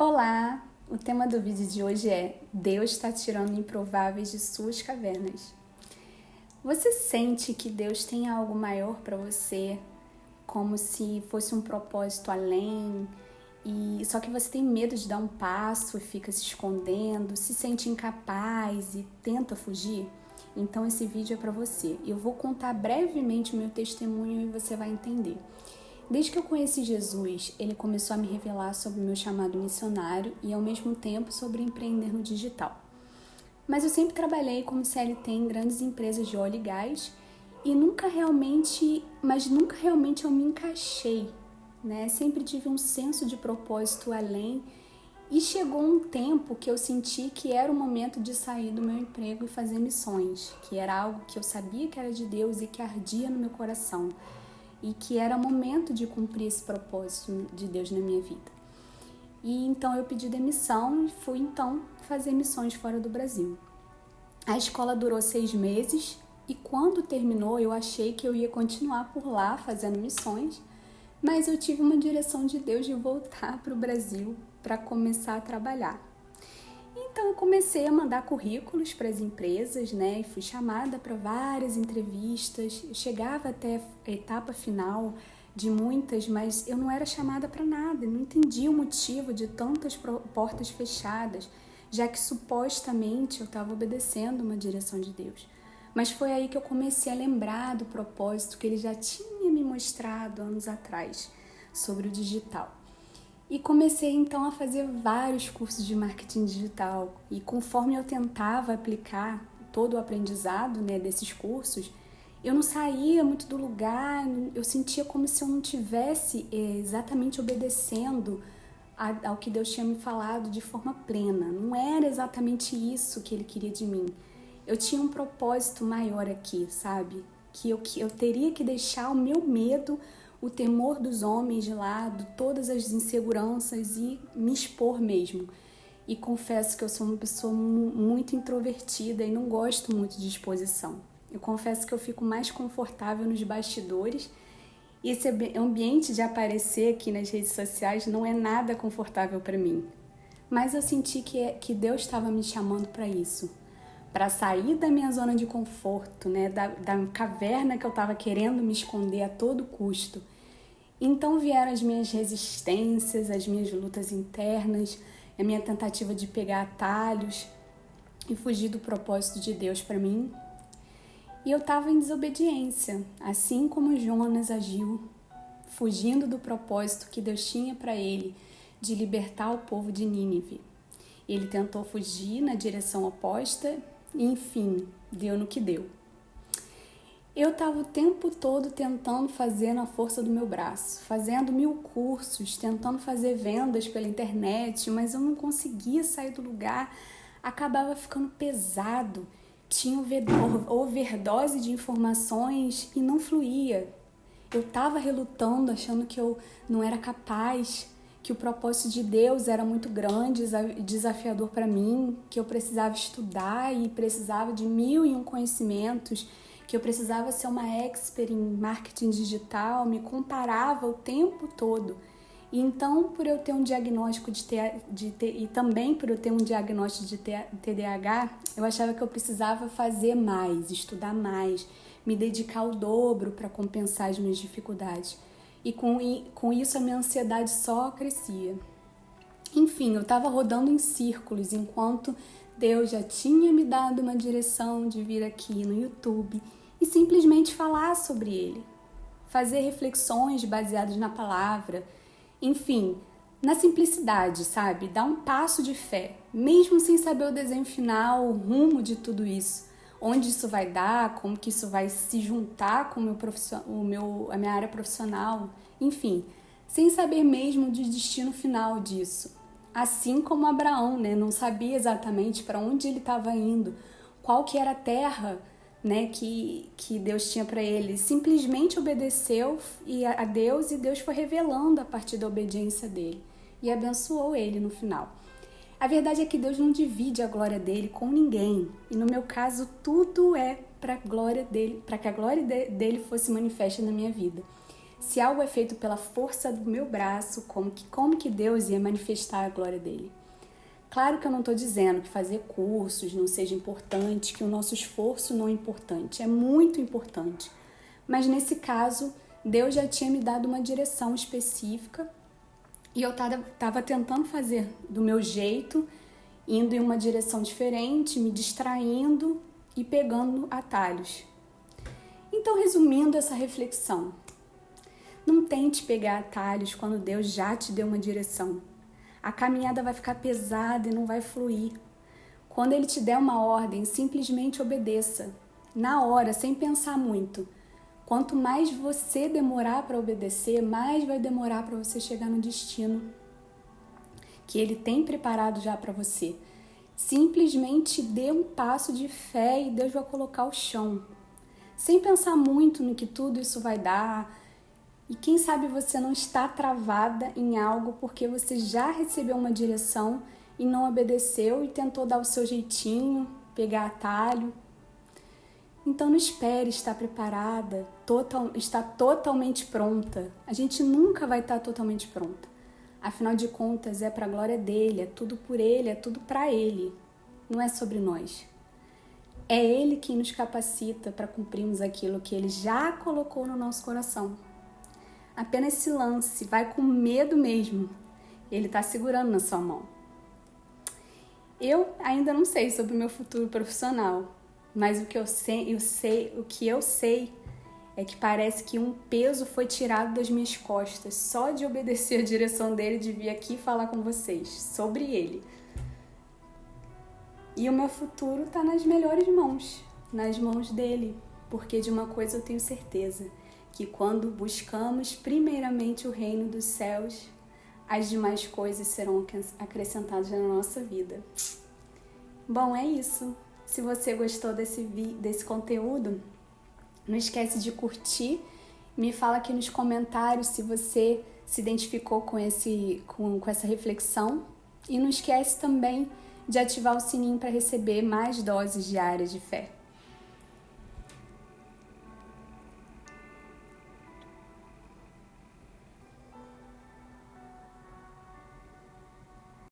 Olá! O tema do vídeo de hoje é Deus está tirando improváveis de suas cavernas. Você sente que Deus tem algo maior para você, como se fosse um propósito além, e só que você tem medo de dar um passo e fica se escondendo, se sente incapaz e tenta fugir? Então esse vídeo é para você. Eu vou contar brevemente o meu testemunho e você vai entender. Desde que eu conheci Jesus, ele começou a me revelar sobre o meu chamado missionário e, ao mesmo tempo, sobre empreender no digital. Mas eu sempre trabalhei como CLT em grandes empresas de óleo e gás e nunca realmente eu me encaixei, né? Sempre tive um senso de propósito além e chegou um tempo que eu senti que era o momento de sair do meu emprego e fazer missões, que era algo que eu sabia que era de Deus e que ardia no meu coração. E que era momento de cumprir esse propósito de Deus na minha vida. E então eu pedi demissão e fui então fazer missões fora do Brasil. A escola durou 6 meses e quando terminou eu achei que eu ia continuar por lá fazendo missões, mas eu tive uma direção de Deus de voltar para o Brasil para começar a trabalhar. Então eu comecei a mandar currículos para as empresas, né? E fui chamada para várias entrevistas. Eu chegava até a etapa final de muitas, mas eu não era chamada para nada. Eu não entendia o motivo de tantas portas fechadas, já que supostamente eu estava obedecendo uma direção de Deus. Mas foi aí que eu comecei a lembrar do propósito que ele já tinha me mostrado anos atrás sobre o digital. E comecei então a fazer vários cursos de marketing digital e conforme eu tentava aplicar todo o aprendizado, né, desses cursos, eu não saía muito do lugar, eu sentia como se eu não estivesse exatamente obedecendo ao que Deus tinha me falado de forma plena. Não era exatamente isso que Ele queria de mim. Eu tinha um propósito maior aqui, sabe? Que eu teria que deixar o meu medo, o temor dos homens de lado, todas as inseguranças e me expor mesmo. E confesso que eu sou uma pessoa muito introvertida e não gosto muito de exposição. Eu confesso que eu fico mais confortável nos bastidores e esse ambiente de aparecer aqui nas redes sociais não é nada confortável para mim. Mas eu senti que Deus estava me chamando para isso. Para sair da minha zona de conforto, né, da caverna que eu estava querendo me esconder a todo custo. Então vieram as minhas resistências, as minhas lutas internas, a minha tentativa de pegar atalhos e fugir do propósito de Deus para mim. E eu estava em desobediência, assim como Jonas agiu, fugindo do propósito que Deus tinha para ele de libertar o povo de Nínive. Ele tentou fugir na direção oposta e, enfim, deu no que deu. Eu estava o tempo todo tentando fazer na força do meu braço, fazendo 1000 cursos, tentando fazer vendas pela internet, mas eu não conseguia sair do lugar, acabava ficando pesado, tinha overdose de informações e não fluía. Eu estava relutando, achando que eu não era capaz, que o propósito de Deus era muito grande e desafiador para mim, que eu precisava estudar e precisava de 1001 conhecimentos, que eu precisava ser uma expert em marketing digital, me comparava o tempo todo. E então, por eu ter um diagnóstico e também por eu ter um diagnóstico de TDAH, eu achava que eu precisava fazer mais, estudar mais, me dedicar o dobro para compensar as minhas dificuldades. E com isso a minha ansiedade só crescia. Enfim, eu estava rodando em círculos enquanto Deus já tinha me dado uma direção de vir aqui no YouTube e simplesmente falar sobre ele, fazer reflexões baseadas na palavra, enfim, na simplicidade, sabe? Dar um passo de fé, mesmo sem saber o desenho final, o rumo de tudo isso, onde isso vai dar, como que isso vai se juntar com a minha área profissional, enfim, sem saber mesmo do destino final disso. Assim como Abraão, né? Não sabia exatamente para onde ele estava indo, qual que era a terra, né, que Deus tinha para ele. Simplesmente obedeceu a Deus e Deus foi revelando a partir da obediência dele e abençoou ele no final. A verdade é que Deus não divide a glória dele com ninguém e no meu caso tudo é para a glória dele, para que a glória dele fosse manifesta na minha vida. Se algo é feito pela força do meu braço, como que Deus ia manifestar a glória dele? Claro que eu não estou dizendo que fazer cursos não seja importante, que o nosso esforço não é importante, é muito importante. Mas nesse caso, Deus já tinha me dado uma direção específica e eu estava tentando fazer do meu jeito, indo em uma direção diferente, me distraindo e pegando atalhos. Então, resumindo essa reflexão, não tente pegar atalhos quando Deus já te deu uma direção. A caminhada vai ficar pesada e não vai fluir. Quando Ele te der uma ordem, simplesmente obedeça. Na hora, sem pensar muito. Quanto mais você demorar para obedecer, mais vai demorar para você chegar no destino que Ele tem preparado já para você. Simplesmente dê um passo de fé e Deus vai colocar o chão. Sem pensar muito no que tudo isso vai dar. E quem sabe você não está travada em algo porque você já recebeu uma direção e não obedeceu e tentou dar o seu jeitinho, pegar atalho. Então não espere estar preparada, estar totalmente pronta. A gente nunca vai estar totalmente pronta. Afinal de contas, é para a glória dele, é tudo por ele, é tudo para ele. Não é sobre nós. É ele quem nos capacita para cumprirmos aquilo que ele já colocou no nosso coração. Apenas se lance, vai com medo mesmo. Ele está segurando na sua mão. Eu ainda não sei sobre o meu futuro profissional, mas o que eu sei é que parece que um peso foi tirado das minhas costas só de obedecer a direção dele de vir aqui falar com vocês sobre ele. E o meu futuro está nas melhores mãos, nas mãos dele, porque de uma coisa eu tenho certeza, que quando buscamos primeiramente o reino dos céus, as demais coisas serão acrescentadas na nossa vida. Bom, é isso. Se você gostou desse conteúdo, não esquece de curtir. Me fala aqui nos comentários se você se identificou com essa reflexão. E não esquece também de ativar o sininho para receber mais doses diárias de fé.